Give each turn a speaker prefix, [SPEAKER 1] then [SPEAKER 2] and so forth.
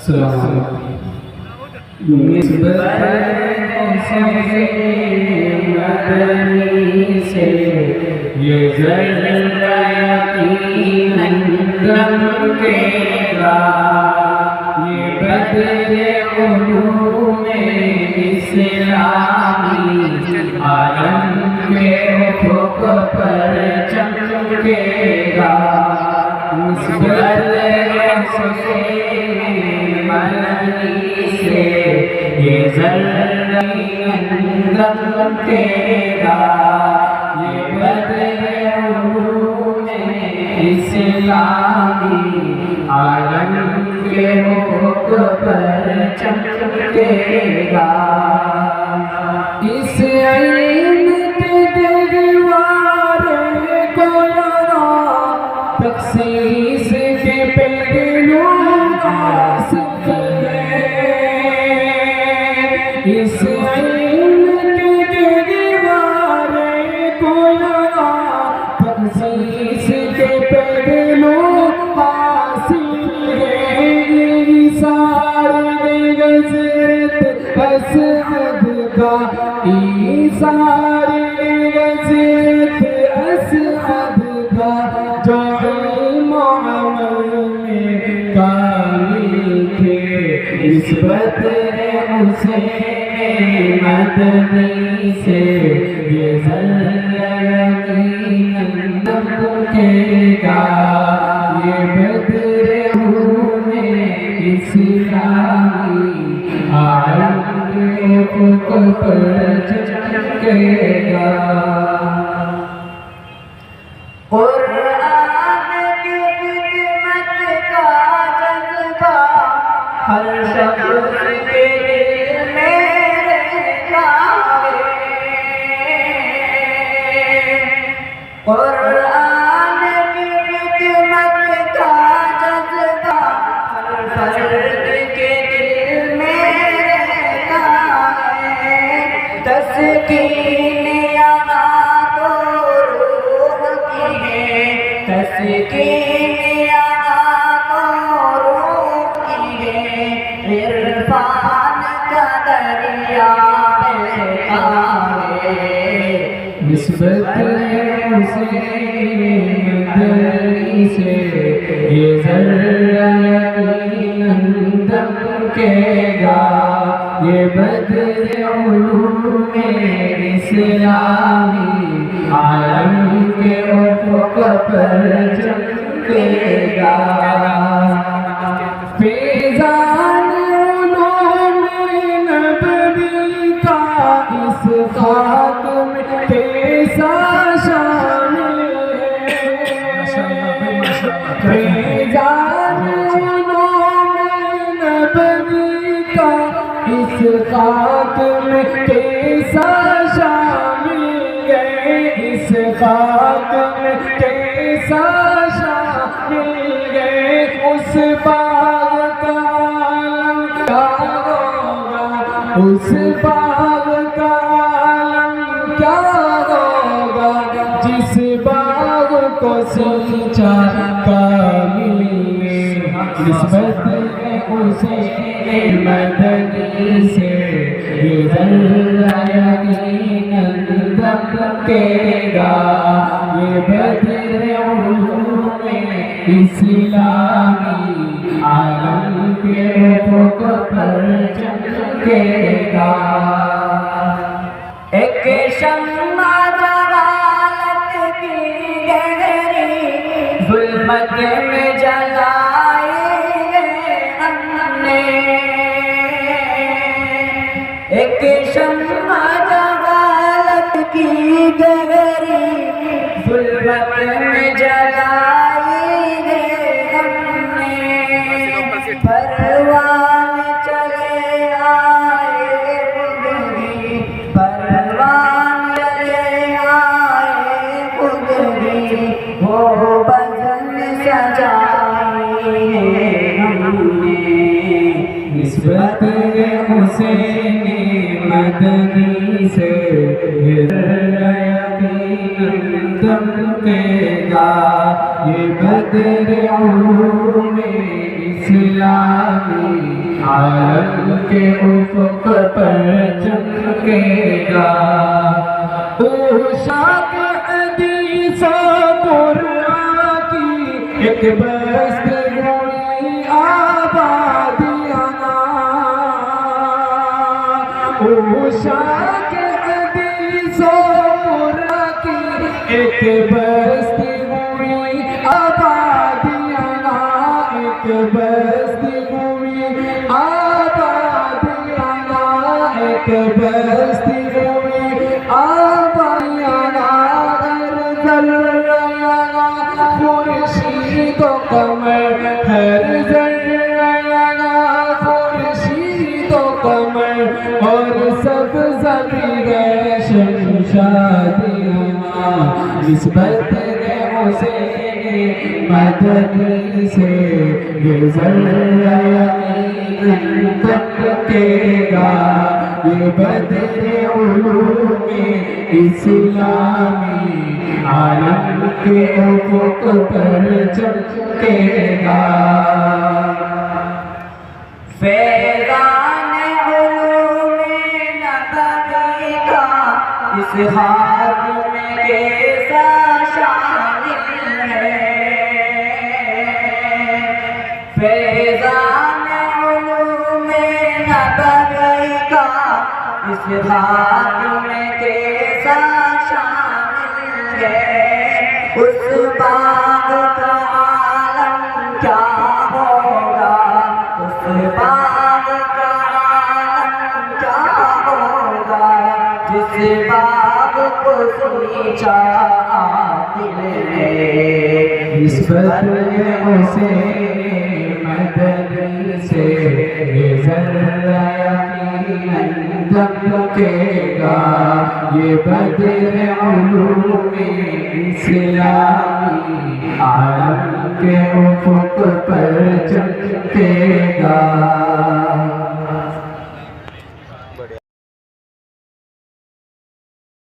[SPEAKER 1] السلام علیکم۔ نسبت مدنی سے یہ ذرہ یقیناً دمکے گا، یہ بدر علوم اسلامی عالم کے افق پر چمکے گا۔ نسبت مدنی سے یہ ذرہ دمکے گا، یہ بدر علوم اسلامی عالم کے افق پر چمکے گا۔ اس علم کے دروازے کو لگا تخصیص کے پہلو اس علم کے دیوارے کو لگا تخصیص کے پہلو حاصل ہے، ایثار غزرت اسعد کا، ایثار غزرت اسعد کا، جو علم و عمل میں کامل تھے۔ نسبت حسین مدنی سے یہ ذرہ یقیناً دمکے گا، یہ بدر علوم اسلامی عالم کے افق پر چمکے گا۔ قرآن کی خدمت کا جذبہ ہر شخص کے دل میں رہتا ہے، قرآن کی خدمت کا جذبہ ہر فرد کے دل میں رہتا ہے، تسکین یہاں تو روح کی ہے، تسکین یہاں تو روح کی ہے، عرفان کا دریا بہتا ہے۔ نسبت حسین مدنی سے یہ ذرہ یقیناً دمکے گا، یہ بدر علوم اسلامی عالم کے افق پر چمکے گا۔ فیضان علوم نبوی کا اس خاک میں کیسا شامل ہے، فیضان علوم نبوی کا اس خاک میں کیسا شامل ہے، اس خاک میں کیسا شامل ہے، اس باغ کا عالم کیا ہوگا، اس باغ کا عالم کیا ہوگا، جس باغ کو سینچا کامل نے۔ نسبت حسین مدنی سے یہ ذرہ یقیناً دمکے گا، یہ بدر علوم اسلامی عالم کے افق پر چمکے گا۔ ایک شمع جہالت کی گہری ظلمت میں جلائی ہے ہم نے، ایک شمع جہالت کی گہری ظلمت میں جلائی ہے ہم نے، پروان چلے آئے خودری، پروان چلے آئے خودری، وہ بزم سجائی ہے ہم نے۔ نسبت حسین مدنی سے یہ ذرہ یقیناً دمکے گا، یہ بدر علوم اسلامی
[SPEAKER 2] عالم کے افق پر چمکے گا پوشاک حدیث و قرآن کی ایک بست گوئی آبادیاں پوشاک حدیث و قرآن کی ایک بست گوئی آبادیاں ایک بست گوئی آبادیاں ایک بست گوئی آبادیاں خورشید و قمر ہر ذرہ خورشید و قمر اور سب زمین شمشادیاں نسبت حسین مدنی سے یہ ذرہ یقین چمکے گا یہ بدر علوم اسلامی عالم کے افق پر چمکے گا
[SPEAKER 1] فیضان علوم نبوی کا اس ہاتھ میں کیسا شامل ہے فیضان علوم نبوی کا اس ہاتھ میں کیسا شامل ہے اس باغ کا عالم کیا ہوگا اس باغ کا عالم کیا ہوگا جس باغ کو سوچا عاقل ہے
[SPEAKER 2] نسبت حسین مدنی سے یہ ذرہ یقین چمکے گا یہ بدر علوم اسلامی عالم کے افق پر چمکے گا